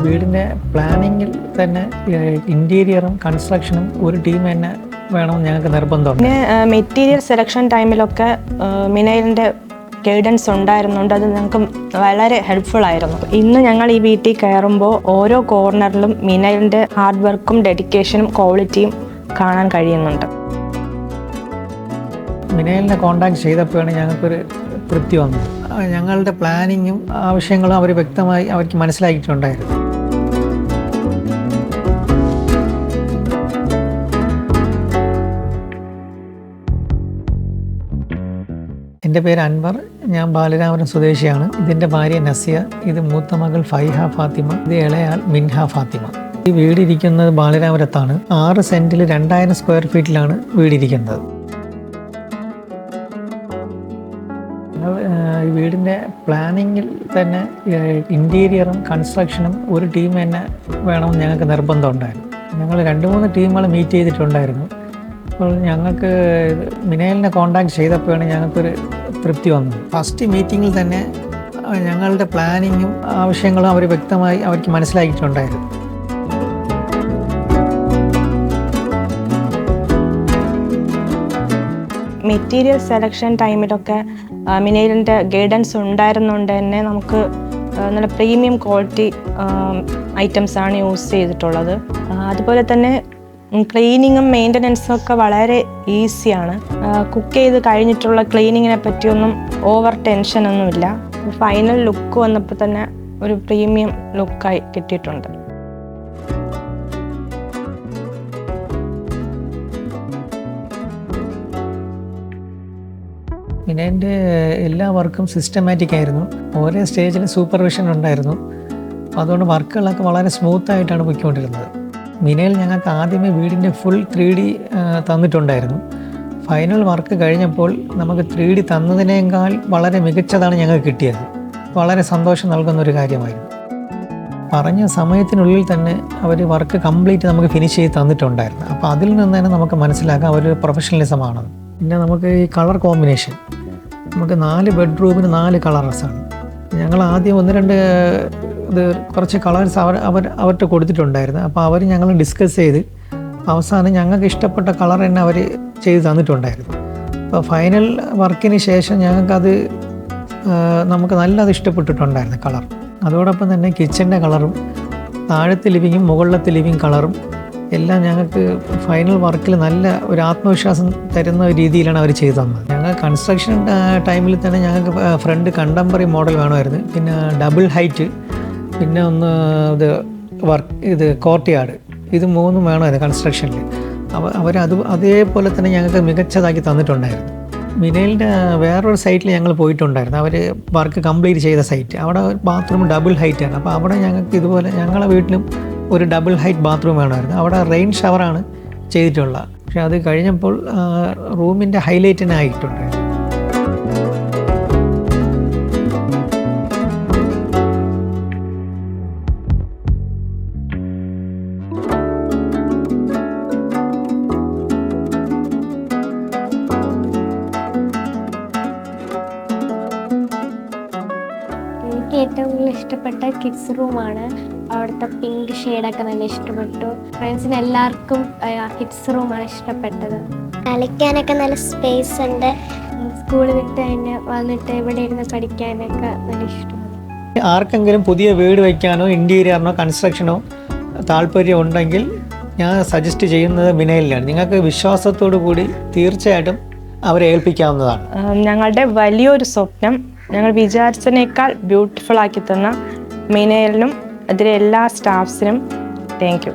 വീടിൻ്റെ പ്ലാനിങ്ങിൽ തന്നെ ഇൻറ്റീരിയറും കൺസ്ട്രക്ഷനും ഒരു ടീം തന്നെ വേണമെന്ന് ഞങ്ങൾക്ക് നിർബന്ധമുണ്ട്. പിന്നെ മെറ്റീരിയൽ സെലക്ഷൻ ടൈമിലൊക്കെ മിനൈലിൻ്റെ ഗൈഡൻസ് ഉണ്ടായിരുന്നുണ്ട്. അത് ഞങ്ങൾക്ക് വളരെ ഹെൽപ്ഫുൾ ആയിരുന്നു. ഇന്ന് ഞങ്ങൾ ഈ വീട്ടിൽ കയറുമ്പോൾ ഓരോ കോർണറിലും മിനൈലിൻ്റെ ഹാർഡ് വർക്കും ഡെഡിക്കേഷനും ക്വാളിറ്റിയും കാണാൻ കഴിയുന്നുണ്ട്. മിനൈലിനെ കോൺടാക്ട് ചെയ്തപ്പോഴാണ് ഞങ്ങൾക്കൊരു തൃപ്തി വന്നത്. ഞങ്ങളുടെ പ്ലാനിങ്ങും ആവശ്യങ്ങളും അവർ വ്യക്തമായി അവർക്ക് മനസ്സിലാക്കിയിട്ടുണ്ടായിരുന്നു. എൻ്റെ പേര് അൻവർ, ഞാൻ ബാലരാമപുരം സ്വദേശിയാണ്. ഇതിൻ്റെ ഭാര്യ നസിയ, ഇത് മൂത്ത മകൾ ഫൈഹ ഫാത്തിമ, ഇത് ഇളയാൾ മിൻഹ ഫാത്തിമ. ഈ വീടിരിക്കുന്നത് ബാലരാമപുരത്താണ്. 6 സെൻറ്റിൽ 2000 സ്ക്വയർ ഫീറ്റിലാണ് വീടിരിക്കുന്നത്. ഈ വീടിൻ്റെ പ്ലാനിങ്ങിൽ തന്നെ ഇൻറ്റീരിയറും കൺസ്ട്രക്ഷനും ഒരു ടീം തന്നെ വേണമെന്ന് ഞങ്ങൾക്ക് നിർബന്ധമുണ്ടായിരുന്നു. ഞങ്ങൾ 2-3 ടീമുകൾ മീറ്റ് ചെയ്തിട്ടുണ്ടായിരുന്നു. അപ്പോൾ ഞങ്ങൾക്ക് മിനൈലിനെ കോൺടാക്ട് ചെയ്തപ്പോഴാണ് ഞങ്ങൾക്കൊരു തൃപ്തി വന്നത്. ഫസ്റ്റ് മീറ്റിങ്ങിൽ തന്നെ ഞങ്ങളുടെ പ്ലാനിങ്ങും ആവശ്യങ്ങളും അവർ വ്യക്തമായി അവർക്ക് മനസ്സിലാക്കിയിട്ടുണ്ടായിരുന്നു. മെറ്റീരിയൽ സെലക്ഷൻ ടൈമിലൊക്കെ മിനൈലിൻ്റെ ഗൈഡൻസ് ഉണ്ടായിരുന്നുകൊണ്ട് തന്നെ നമുക്ക് നല്ല പ്രീമിയം ക്വാളിറ്റി ഐറ്റംസാണ് യൂസ് ചെയ്തിട്ടുള്ളത്. അതുപോലെ തന്നെ ക്ലീനിങ്ങും മെയിൻ്റനൻസും ഒക്കെ വളരെ ഈസിയാണ്. കുക്ക് ചെയ്ത് കഴിഞ്ഞിട്ടുള്ള ക്ലീനിങ്ങിനെ പറ്റിയൊന്നും ഓവർ ടെൻഷനൊന്നുമില്ല. ഫൈനൽ ലുക്ക് വന്നപ്പോൾ തന്നെ ഒരു പ്രീമിയം ലുക്കായി കിട്ടിയിട്ടുണ്ട്. മിനൈലിൻ്റെ എല്ലാ വർക്കും സിസ്റ്റമാറ്റിക് ആയിരുന്നു. ഓരോ സ്റ്റേജിൽ സൂപ്പർവിഷൻ ഉണ്ടായിരുന്നു. അതുകൊണ്ട് വർക്കുകളൊക്കെ വളരെ സ്മൂത്തായിട്ടാണ് പോയിക്കൊണ്ടിരുന്നത്. മിനൈൽ ഞങ്ങൾക്ക് ആദ്യമേ വീടിൻ്റെ ഫുൾ 3D തന്നിട്ടുണ്ടായിരുന്നു. ഫൈനൽ വർക്ക് കഴിഞ്ഞപ്പോൾ നമുക്ക് 3D തന്നതിനേക്കാൾ വളരെ മികച്ചതാണ് ഞങ്ങൾക്ക് കിട്ടിയത്. വളരെ സന്തോഷം നൽകുന്നൊരു കാര്യമായിരുന്നു. പറഞ്ഞ സമയത്തിനുള്ളിൽ തന്നെ അവർ വർക്ക് കംപ്ലീറ്റ് നമുക്ക് ഫിനിഷ് ചെയ്ത് തന്നിട്ടുണ്ടായിരുന്നു. അപ്പോൾ അതിൽ നിന്ന് തന്നെ നമുക്ക് മനസ്സിലാക്കാം അവർ പ്രൊഫഷണലിസമാണെന്ന്. പിന്നെ നമുക്ക് ഈ കളർ കോമ്പിനേഷൻ, നമുക്ക് 4 ബെഡ്റൂമിന് 4 കളേഴ്സാണ്. ഞങ്ങൾ ആദ്യം 1-2 കുറച്ച് കളേഴ്സ് അവർക്ക് കൊടുത്തിട്ടുണ്ടായിരുന്നു. അപ്പോൾ അവർ ഞങ്ങൾ ഡിസ്കസ് ചെയ്ത് അവസാനം ഞങ്ങൾക്ക് ഇഷ്ടപ്പെട്ട കളർ തന്നെ അവർ ചെയ്ത് തന്നിട്ടുണ്ടായിരുന്നു. അപ്പോൾ ഫൈനൽ വർക്കിന് ശേഷം ഞങ്ങൾക്കത് നമുക്ക് നല്ലത് ഇഷ്ടപ്പെട്ടിട്ടുണ്ടായിരുന്നു കളർ. അതോടൊപ്പം തന്നെ കിച്ചൻ്റെ കളറും താഴത്തെ ലിവിങ്ങും മുകളിലത്തെ ലിവിങ് കളറും എല്ലാം ഞങ്ങൾക്ക് ഫൈനൽ വർക്കിൽ നല്ല ഒരു ആത്മവിശ്വാസം തരുന്ന രീതിയിലാണ് അവർ ചെയ്തു തന്നത്. ഞങ്ങൾ കൺസ്ട്രക്ഷൻ ടൈമിൽ തന്നെ ഞങ്ങൾക്ക് ഫ്രണ്ട് കണ്ടംപററി മോഡൽ വേണമായിരുന്നു. പിന്നെ ഡബിൾ ഹൈറ്റ്, പിന്നെ ഒന്ന് ഇത് കോർട്ട്യാർഡ്, ഇത് 3 വേണമായിരുന്നു കൺസ്ട്രക്ഷനിൽ. അതേപോലെ തന്നെ ഞങ്ങൾക്ക് മികച്ചതാക്കി തന്നിട്ടുണ്ടായിരുന്നു. മിനൈലിൻ്റെ വേറൊരു സൈറ്റിൽ ഞങ്ങൾ പോയിട്ടുണ്ടായിരുന്നു. അവർ വർക്ക് കംപ്ലീറ്റ് ചെയ്ത സൈറ്റ്. അവിടെ ബാത്റൂം ഡബിൾ ഹൈറ്റാണ്. അപ്പോൾ അവിടെ ഞങ്ങൾക്ക് ഇതുപോലെ ഞങ്ങളെ വീട്ടിലും ഒരു ഡബിൾ ഹൈറ്റ് ബാത്റൂം വേണമായിരുന്നു. അവിടെ റെയിൻ ഷവറാണ് ചെയ്തിട്ടുള്ളത്. പക്ഷെ അത് കഴിഞ്ഞപ്പോൾ റൂമിൻ്റെ ഹൈലൈറ്റിനെ ആയിട്ടുണ്ടായിരുന്നു. എനിക്ക് ഏറ്റവും കൂടുതൽ ഇഷ്ടപ്പെട്ട കിഡ്സ് റൂമാണ്. അവിടുത്തെ പിങ്ക് ഷെയ്ഡൊക്കെ നല്ല ഇഷ്ടപ്പെട്ടു. ഫ്രണ്ട്സിന് എല്ലാവർക്കും കിഡ്സ് റൂമാണ് ഇഷ്ടപ്പെട്ടത്. കളിക്കാനൊക്കെ നല്ല സ്പേസ് ഉണ്ട്. സ്കൂൾ വിട്ട് തന്നെ വന്നിട്ട് ഇവിടെ ഇരുന്ന് പഠിക്കാനൊക്കെ നല്ല ഇഷ്ടമാണ്. ആർക്കെങ്കിലും പുതിയ വീട് വയ്ക്കാനോ ഇൻറ്റീരിയറിനോ കൺസ്ട്രക്ഷനോ താല്പര്യം ഉണ്ടെങ്കിൽ ഞാൻ സജസ്റ്റ് ചെയ്യുന്നത് മിനൈലിലാണ്. നിങ്ങൾക്ക് വിശ്വാസത്തോടു കൂടി തീർച്ചയായിട്ടും അവരെ ഏൽപ്പിക്കാവുന്നതാണ്. ഞങ്ങളുടെ വലിയൊരു സ്വപ്നം ഞങ്ങൾ വിചാരിച്ചതിനേക്കാൾ ബ്യൂട്ടിഫുൾ ആക്കി തന്ന മിനൈലിനും അതിലെ എല്ലാ സ്റ്റാഫ്സിനും താങ്ക് യു.